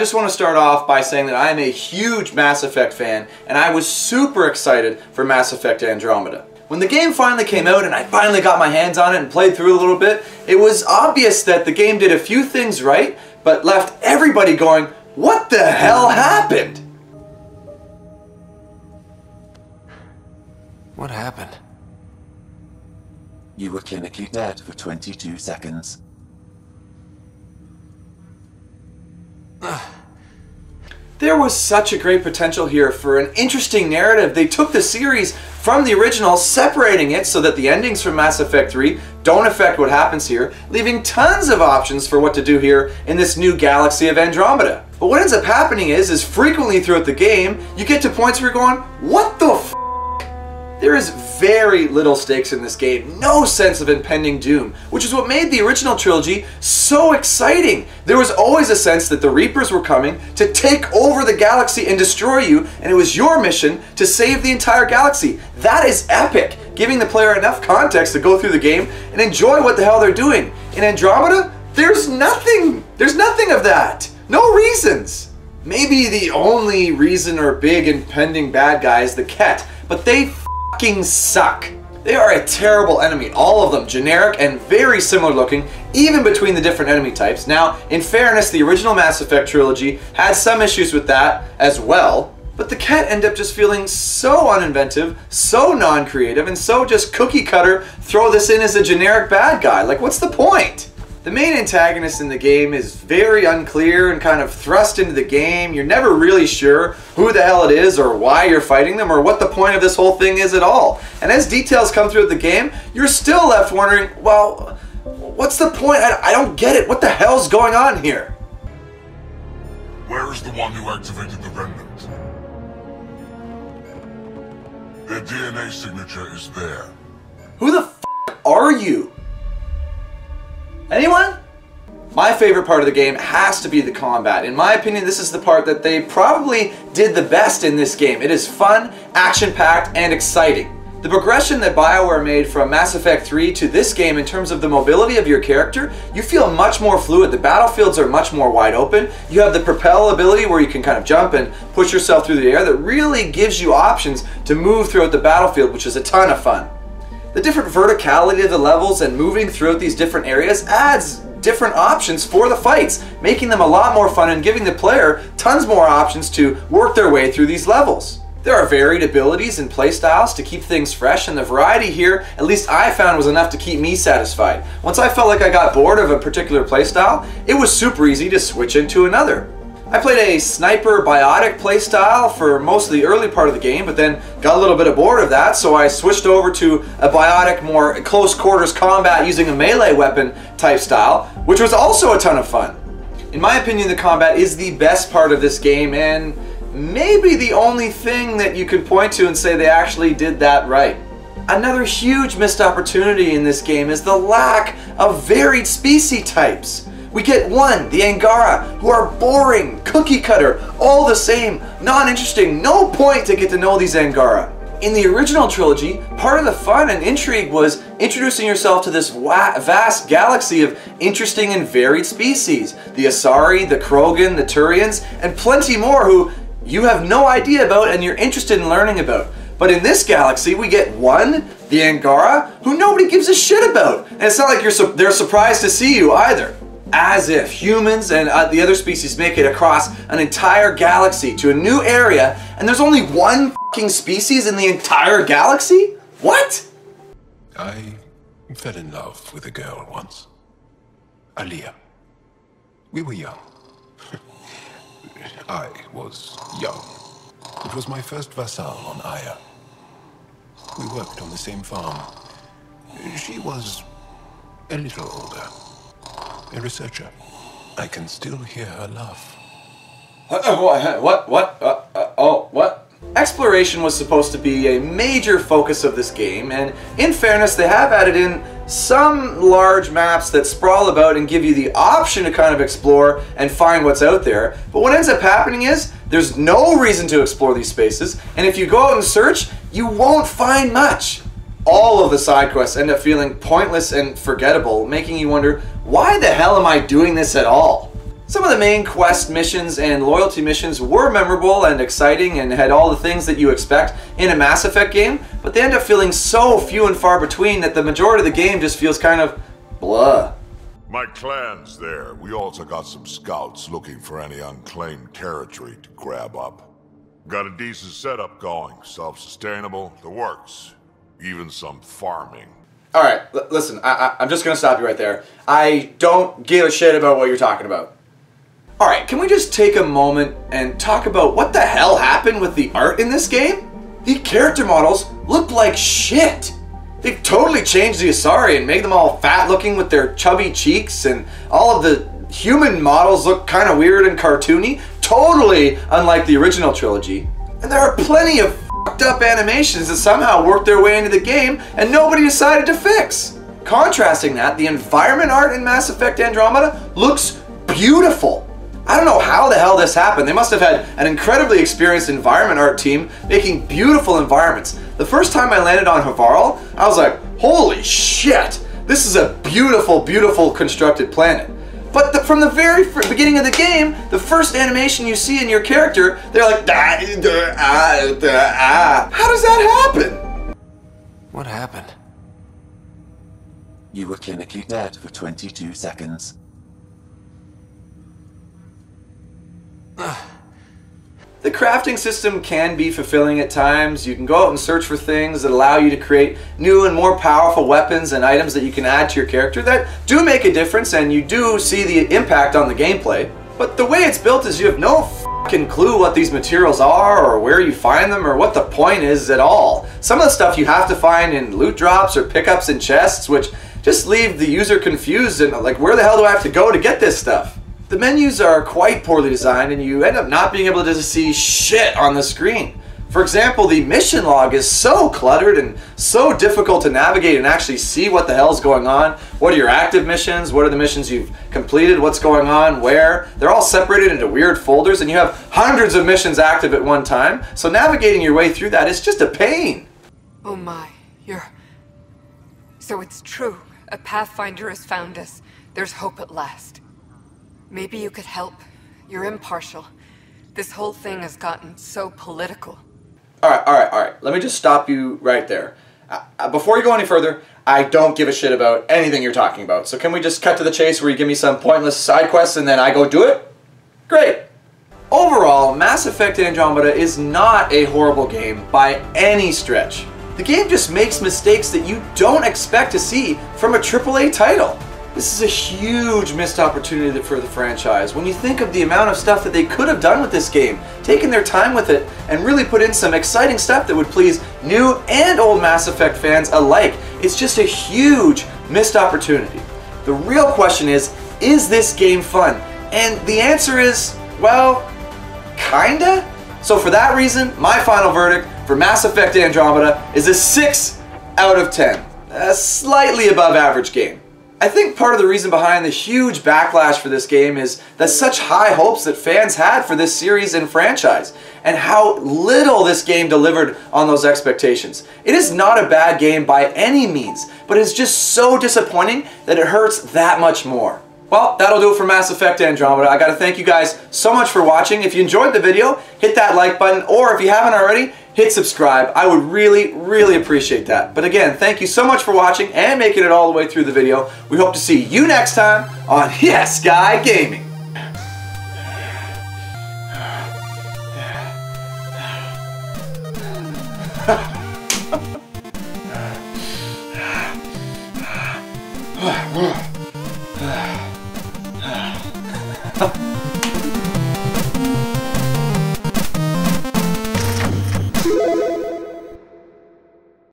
just want to start off by saying that I'm a huge Mass Effect fan, and I was super excited for Mass Effect Andromeda. When the game finally came out and I finally got my hands on it and played through it a little bit, it was obvious that the game did a few things right, but left everybody going, what the hell happened? What happened? You were clinically dead for 22 seconds. There was such a great potential here for an interesting narrative. They took the series from the original, separating it so that the endings from Mass Effect 3 don't affect what happens here, leaving tons of options for what to do here in this new galaxy of Andromeda. But what ends up happening is frequently throughout the game, you get to points where you're going, what the f***? There is very little stakes in this game, no sense of impending doom, which is what made the original trilogy so exciting. There was always a sense that the Reapers were coming to take over the galaxy and destroy you, and it was your mission to save the entire galaxy. That is epic, giving the player enough context to go through the game and enjoy what the hell they're doing. In Andromeda, there's nothing of that. No reasons. Maybe the only reason or big impending bad guy is the Ket, but they fucking suck. They are a terrible enemy, all of them generic and very similar looking, even between the different enemy types. Now, in fairness, the original Mass Effect trilogy had some issues with that as well, but the Ket end up just feeling so uninventive, so non-creative, and so just cookie cutter, throw this in as a generic bad guy. Like, what's the point? The main antagonist in the game is very unclear and kind of thrust into the game. You're never really sure who the hell it is or why you're fighting them or what the point of this whole thing is at all. And as details come through the game, you're still left wondering, well, what's the point? I don't get it. What the hell's going on here? Where is the one who activated the remnant? Their DNA signature is there. Who the f*** are you? Anyone? My favorite part of the game has to be the combat. In my opinion, this is the part that they probably did the best in this game. It is fun, action-packed, and exciting. The progression that BioWare made from Mass Effect 3 to this game in terms of the mobility of your character, you feel much more fluid. The battlefields are much more wide open. You have the propel ability where you can kind of jump and push yourself through the air that really gives you options to move throughout the battlefield, which is a ton of fun. The different verticality of the levels and moving throughout these different areas adds different options for the fights, making them a lot more fun and giving the player tons more options to work their way through these levels. There are varied abilities and playstyles to keep things fresh, and the variety here, at least I found, was enough to keep me satisfied. Once I felt like I got bored of a particular playstyle, it was super easy to switch into another. I played a sniper biotic playstyle for most of the early part of the game, but then got a little bit bored of that, so I switched over to a biotic, more close quarters combat using a melee weapon type style, which was also a ton of fun. In my opinion, the combat is the best part of this game, and maybe the only thing that you can point to and say they actually did that right. Another huge missed opportunity in this game is the lack of varied species types. We get one, the Angara, who are boring, cookie cutter, all the same, non-interesting, no point to get to know these Angara. In the original trilogy, part of the fun and intrigue was introducing yourself to this vast galaxy of interesting and varied species. The Asari, the Krogan, the Turians, and plenty more who you have no idea about and you're interested in learning about. But in this galaxy, we get one, the Angara, who nobody gives a shit about. And it's not like they're surprised to see you either. As if humans and the other species make it across an entire galaxy to a new area, and there's only one fucking species in the entire galaxy? What? I fell in love with a girl once. Aliyah. We were young. I was young. It was my first vassal on Aya. We worked on the same farm. She was a little older. A researcher. I can still hear her laugh. What? Exploration was supposed to be a major focus of this game, and in fairness, they have added in some large maps that sprawl about and give you the option to kind of explore and find what's out there. But what ends up happening is, there's no reason to explore these spaces, and if you go out and search, you won't find much. All of the side quests end up feeling pointless and forgettable, making you wonder, why the hell am I doing this at all? Some of the main quest missions and loyalty missions were memorable and exciting and had all the things that you expect in a Mass Effect game, but they end up feeling so few and far between that the majority of the game just feels kind of blah. My clan's there. We also got some scouts looking for any unclaimed territory to grab up. Got a decent setup going, self-sustainable, the works. Even some farming. Alright, listen, I'm just gonna stop you right there. I don't give a shit about what you're talking about. Alright, can we just take a moment and talk about what the hell happened with the art in this game? The character models look like shit. They've totally changed the Asari and made them all fat looking with their chubby cheeks, and all of the human models look kind of weird and cartoony, totally unlike the original trilogy. And there are plenty of fucked up animations that somehow worked their way into the game and nobody decided to fix. Contrasting that, the environment art in Mass Effect Andromeda looks beautiful. I don't know how the hell this happened. They must have had an incredibly experienced environment art team making beautiful environments. The first time I landed on Havarl, I was like, holy shit, this is a beautiful, beautiful constructed planet. But from the very beginning of the game, the first animation you see in your character, they're like, how does that happen? What happened? You were clinically dead for 22 seconds. The crafting system can be fulfilling at times. You can go out and search for things that allow you to create new and more powerful weapons and items that you can add to your character that do make a difference, and you do see the impact on the gameplay. But the way it's built is you have no fucking clue what these materials are or where you find them or what the point is at all. Some of the stuff you have to find in loot drops or pickups in chests, which just leave the user confused and like, where the hell do I have to go to get this stuff? The menus are quite poorly designed and you end up not being able to see shit on the screen. For example, the mission log is so cluttered and so difficult to navigate and actually see what the hell's going on. What are your active missions? What are the missions you've completed? What's going on? Where? They're all separated into weird folders and you have hundreds of missions active at one time. So navigating your way through that is just a pain. Oh my, So it's true. A Pathfinder has found us. There's hope at last. Maybe you could help. You're impartial. This whole thing has gotten so political. Alright. Let me just stop you right there. Before you go any further, I don't give a shit about anything you're talking about. So can we just cut to the chase where you give me some pointless side quests and then I go do it? Great. Overall, Mass Effect Andromeda is not a horrible game by any stretch. The game just makes mistakes that you don't expect to see from a AAA title. This is a huge missed opportunity for the franchise. When you think of the amount of stuff that they could have done with this game, taken their time with it, and really put in some exciting stuff that would please new and old Mass Effect fans alike, it's just a huge missed opportunity. The real question is this game fun? And the answer is, well, kinda? So for that reason, my final verdict for Mass Effect Andromeda is a 6 out of 10. A slightly above average game. I think part of the reason behind the huge backlash for this game is the such high hopes that fans had for this series and franchise, and how little this game delivered on those expectations. It is not a bad game by any means, but it's just so disappointing that it hurts that much more. Well, that'll do it for Mass Effect Andromeda. I gotta thank you guys so much for watching. If you enjoyed the video, hit that like button, or if you haven't already, hit subscribe. I would really, really appreciate that. But again, thank you so much for watching and making it all the way through the video. We hope to see you next time on Yes Guy Gaming. Ha